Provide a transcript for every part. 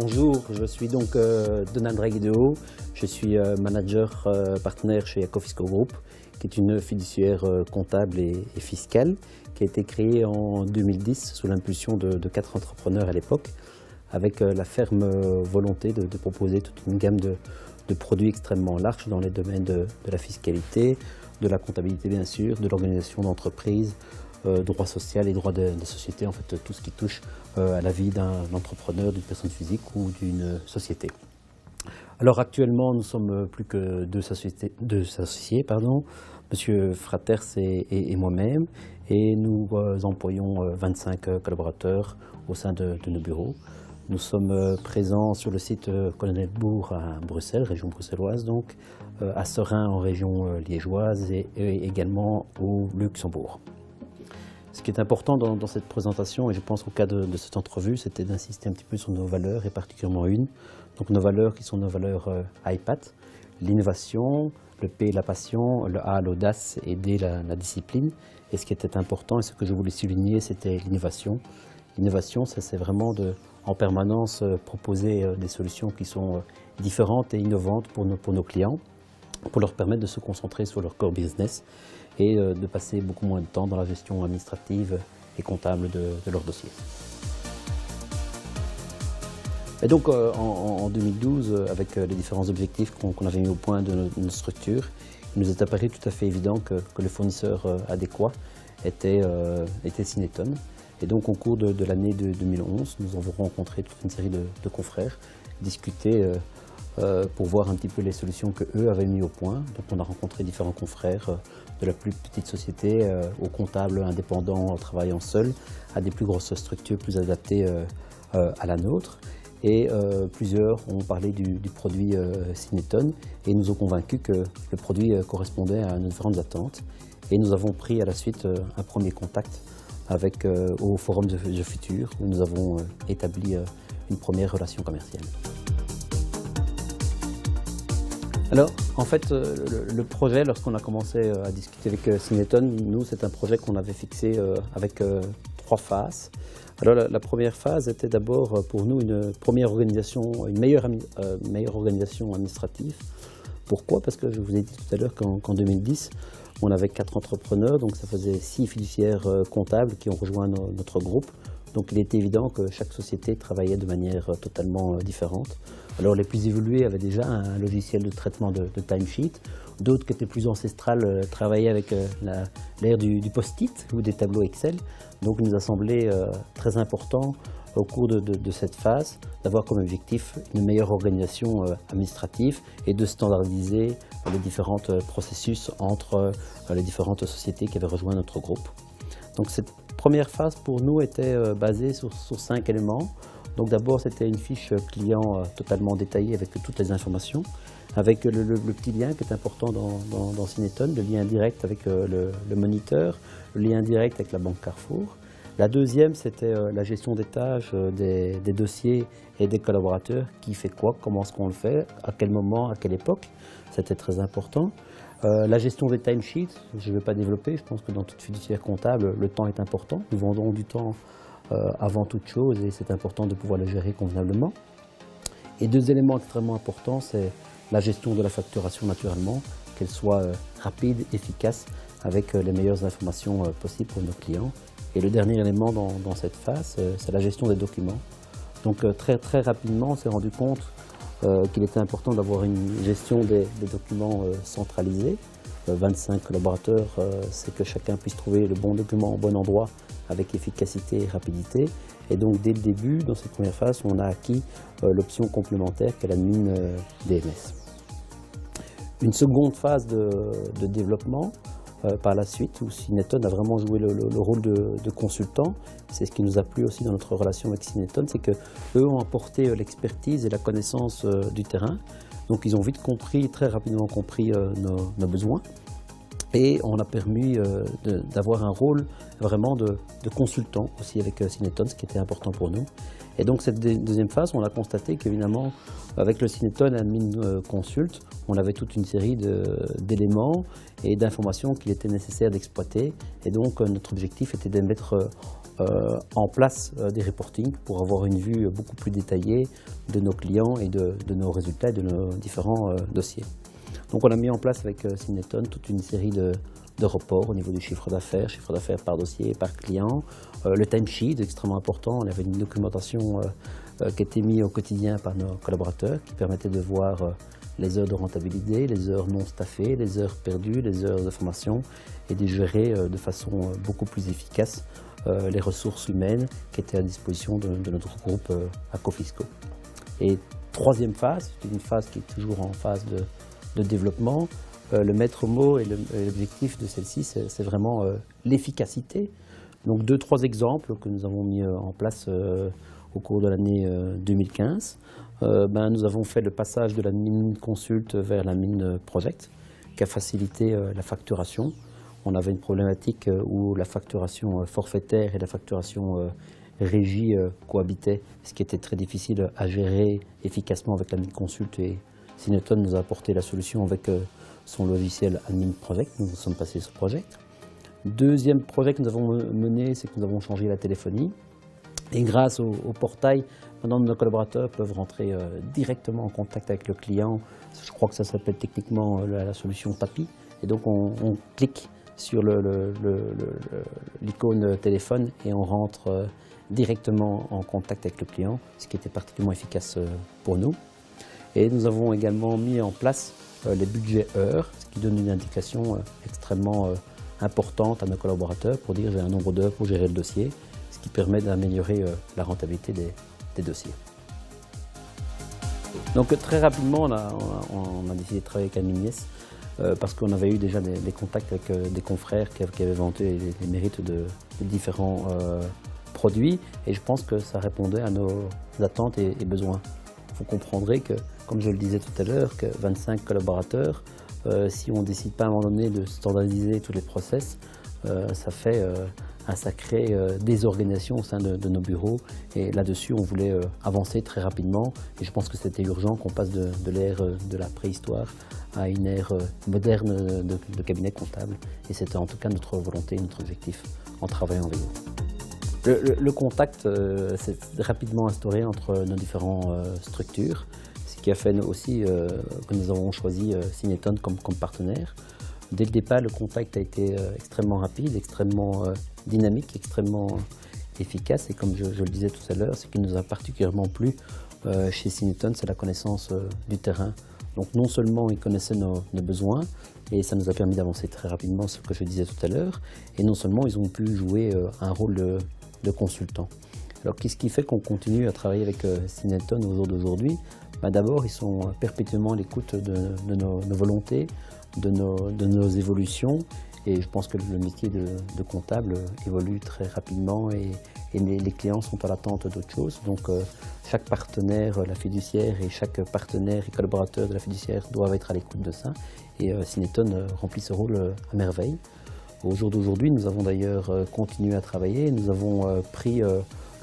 Bonjour, je suis donc Donald Draguideo, je suis manager partenaire chez Ecofisco Group, qui est une fiduciaire comptable et fiscale qui a été créée en 2010 sous l'impulsion de 4 entrepreneurs à l'époque, avec la ferme volonté de proposer toute une gamme de produits extrêmement larges dans les domaines de la fiscalité, de la comptabilité bien sûr, de l'organisation d'entreprise, droit social et droit des sociétés, en fait tout ce qui touche à la vie d'un entrepreneur, d'une personne physique ou d'une société. Alors actuellement nous sommes plus que deux associés, Monsieur Fraters et moi-même, et nous employons 25 collaborateurs au sein de nos bureaux. Nous sommes présents sur le site Colonel-Bourg à Bruxelles, région bruxelloise, donc à Seraing en région liégeoise et également au Luxembourg. Ce qui est important dans cette présentation, et je pense au cas de cette entrevue, c'était d'insister un petit peu sur nos valeurs, et particulièrement une. Donc nos valeurs qui sont nos valeurs IPAT, l'innovation, le P la passion, le A l'audace et D la discipline. Et ce qui était important et ce que je voulais souligner, c'était l'innovation. L'innovation, c'est vraiment en permanence proposer des solutions qui sont différentes et innovantes pour nos clients, pour leur permettre de se concentrer sur leur core business et de passer beaucoup moins de temps dans la gestion administrative et comptable de leurs dossiers. Et donc en 2012, avec les différents objectifs qu'on avait mis au point de notre structure, il nous est apparu tout à fait évident que le fournisseur adéquat était Cineton. Et donc au cours de l'année 2011, nous avons rencontré toute une série de confrères, discuté pour voir un petit peu les solutions qu'eux avaient mis au point. Donc on a rencontré différents confrères de la plus petite société aux comptables indépendants travaillant seuls, à des plus grosses structures plus adaptées à la nôtre. Et plusieurs ont parlé du produit Cineton et nous ont convaincus que le produit correspondait à nos différentes attentes. Et nous avons pris à la suite un premier contact au Forum de Futur, où nous avons établi une première relation commerciale. Alors, en fait, le projet, lorsqu'on a commencé à discuter avec Cineton, nous, c'est un projet qu'on avait fixé avec 3 phases. Alors, la première phase était d'abord pour nous une meilleure organisation administrative. Pourquoi? Parce que je vous ai dit tout à l'heure qu'en 2010, on avait 4 entrepreneurs, donc ça faisait 6 fiduciaires comptables qui ont rejoint notre groupe. Donc il était évident que chaque société travaillait de manière totalement différente. Alors les plus évolués avaient déjà un logiciel de traitement de timesheet. D'autres qui étaient plus ancestrales travaillaient avec l'ère du post-it ou des tableaux Excel. Donc il nous a semblé très important au cours de cette phase d'avoir comme objectif une meilleure organisation administrative et de standardiser les différents processus entre les différentes sociétés qui avaient rejoint notre groupe. Donc cette première phase pour nous était basée sur 5 éléments. Donc d'abord c'était une fiche client totalement détaillée avec toutes les informations, avec le petit lien qui est important dans Cineton, le lien direct avec le moniteur, le lien direct avec la banque Carrefour. La deuxième, c'était la gestion des tâches, des dossiers et des collaborateurs, qui fait quoi, comment est-ce qu'on le fait, à quel moment, à quelle époque, c'était très important. La gestion des timesheets, je ne vais pas développer, je pense que dans toute fiduciaire comptable, le temps est important. Nous vendons du temps avant toute chose et c'est important de pouvoir le gérer convenablement. Et 2 éléments extrêmement importants, c'est la gestion de la facturation naturellement, qu'elle soit rapide, efficace, avec les meilleures informations possibles pour nos clients. Et le dernier élément dans cette phase, c'est la gestion des documents. Donc très rapidement, on s'est rendu compte qu'il était important d'avoir une gestion des documents centralisée. 25 collaborateurs, c'est que chacun puisse trouver le bon document au bon endroit avec efficacité et rapidité. Et donc dès le début, dans cette première phase, on a acquis l'option complémentaire qu'est l'admin DMS. Une seconde phase de développement par la suite, où Cineton a vraiment joué le rôle de consultant. C'est ce qui nous a plu aussi dans notre relation avec Cineton, c'est qu'eux ont apporté l'expertise et la connaissance du terrain. Donc ils ont très rapidement compris nos besoins. Et on a permis d'avoir un rôle vraiment de consultant aussi avec Cineton, ce qui était important pour nous. Et donc cette deuxième phase, on a constaté qu'évidemment, avec le Cineton Admin Consult, on avait toute une série d'éléments et d'informations qu'il était nécessaire d'exploiter. Et donc notre objectif était de mettre en place des reportings pour avoir une vue beaucoup plus détaillée de nos clients et de nos résultats et de nos différents dossiers. Donc on a mis en place avec Cineton toute une série de reports au niveau du chiffre d'affaires par dossier, par client. Le timesheet, extrêmement important, on avait une documentation qui était mise au quotidien par nos collaborateurs qui permettait de voir les heures de rentabilité, les heures non staffées, les heures perdues, les heures de formation et de gérer de façon beaucoup plus efficace les ressources humaines qui étaient à disposition de notre groupe Accofisco. Et troisième phase, c'est une phase qui est toujours en phase de développement. Le maître mot et l'objectif de celle-ci, c'est vraiment l'efficacité. Donc 2-3 exemples que nous avons mis en place au cours de l'année 2015. Nous avons fait le passage de la mine consult vers la mine project, qui a facilité la facturation. On avait une problématique où la facturation forfaitaire et la facturation régie cohabitaient, ce qui était très difficile à gérer efficacement avec la mine consult, et Cineton nous a apporté la solution avec son logiciel Admin Project. Nous sommes passés sur Project. Deuxième projet que nous avons mené, c'est que nous avons changé la téléphonie. Et grâce au portail, maintenant nos collaborateurs peuvent rentrer directement en contact avec le client. Je crois que ça s'appelle techniquement la solution Papy. Et donc on clique sur l'icône téléphone et on rentre directement en contact avec le client, ce qui était particulièrement efficace pour nous. Et nous avons également mis en place les budgets heures, ce qui donne une indication extrêmement importante à nos collaborateurs pour dire j'ai un nombre d'heures pour gérer le dossier, ce qui permet d'améliorer la rentabilité des dossiers. Donc très rapidement, on a décidé de travailler avec Adminis parce qu'on avait eu déjà des contacts avec des confrères qui avaient vanté les mérites de différents produits, et je pense que ça répondait à nos attentes et besoins. Vous comprendrez que, comme je le disais tout à l'heure, que 25 collaborateurs, si on ne décide pas à un moment donné de standardiser tous les process, ça fait un sacré désorganisation au sein de nos bureaux. Et là-dessus, on voulait avancer très rapidement. Et je pense que c'était urgent qu'on passe de l'ère de la préhistoire à une ère moderne de cabinet comptable. Et c'était en tout cas notre volonté, notre objectif en travaillant avec vous. Le contact s'est rapidement instauré entre nos différentes structures, ce qui a fait aussi que nous avons choisi Cineton comme partenaire. Dès le départ, le contact a été extrêmement rapide, extrêmement dynamique, extrêmement efficace. Et comme je le disais tout à l'heure, ce qui nous a particulièrement plu chez Cineton, c'est la connaissance du terrain. Donc non seulement ils connaissaient nos besoins, et ça nous a permis d'avancer très rapidement, ce que je disais tout à l'heure, et non seulement ils ont pu jouer un rôle de consultant. Alors qu'est-ce qui fait qu'on continue à travailler avec Cineton au jour d'aujourd'hui? D'abord, ils sont perpétuellement à l'écoute de nos volontés, de nos évolutions, et je pense que le métier de comptable évolue très rapidement, et les clients sont à l'attente d'autres choses. Donc chaque partenaire, la fiduciaire, et chaque partenaire et collaborateur de la fiduciaire doivent être à l'écoute de ça, et Cineton remplit ce rôle à merveille. Au jour d'aujourd'hui, nous avons d'ailleurs continué à travailler. Nous avons pris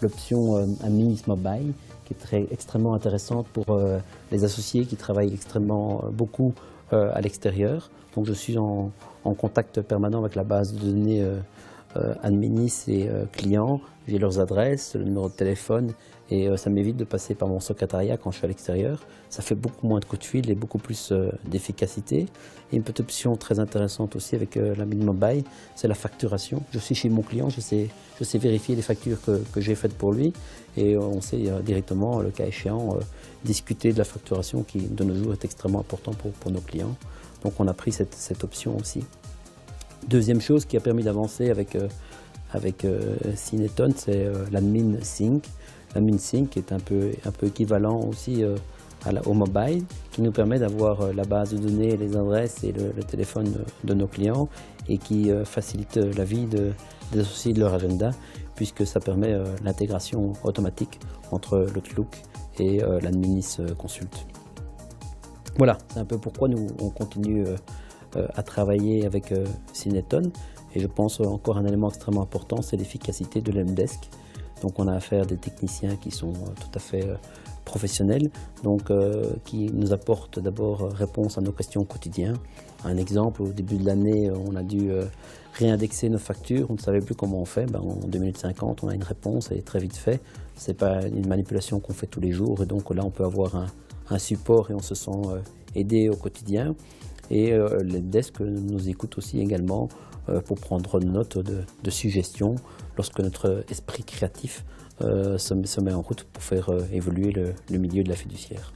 l'option Adminis Mobile, qui est extrêmement intéressante pour les associés qui travaillent extrêmement beaucoup à l'extérieur. Donc je suis en contact permanent avec la base de données Adminis et clients. J'ai leurs adresses, le numéro de téléphone, et ça m'évite de passer par mon secrétariat quand je suis à l'extérieur. Ça fait beaucoup moins de coups de fil et beaucoup plus d'efficacité. Et une petite option très intéressante aussi avec l'Admin Mobile, c'est la facturation. Je suis chez mon client, je sais vérifier les factures que j'ai faites pour lui, et on sait directement, le cas échéant, discuter de la facturation qui de nos jours est extrêmement important pour nos clients. Donc on a pris cette option aussi. Deuxième chose qui a permis d'avancer avec Cineton, c'est l'Admin Sync. L'Admin Sync est un peu équivalent aussi au mobile, qui nous permet d'avoir la base de données, les adresses et le téléphone de nos clients, et qui facilite la vie des associés de leur agenda, puisque ça permet l'intégration automatique entre l'Outlook et l'Adminis Consult. Voilà, c'est un peu pourquoi on continue à travailler avec Cineton. Et je pense encore un élément extrêmement important, c'est l'efficacité de l'helpdesk. Donc on a affaire à des techniciens qui sont tout à fait professionnels, donc qui nous apportent d'abord réponse à nos questions au quotidien. Un exemple, au début de l'année, on a dû réindexer nos factures, on ne savait plus comment on fait. En 2 minutes 50, on a une réponse et très vite fait. Ce n'est pas une manipulation qu'on fait tous les jours, et donc là on peut avoir un support et on se sent aidé au quotidien. Et les desks nous écoutent aussi également pour prendre note de suggestions lorsque notre esprit créatif se met en route pour faire évoluer le milieu de la fiduciaire.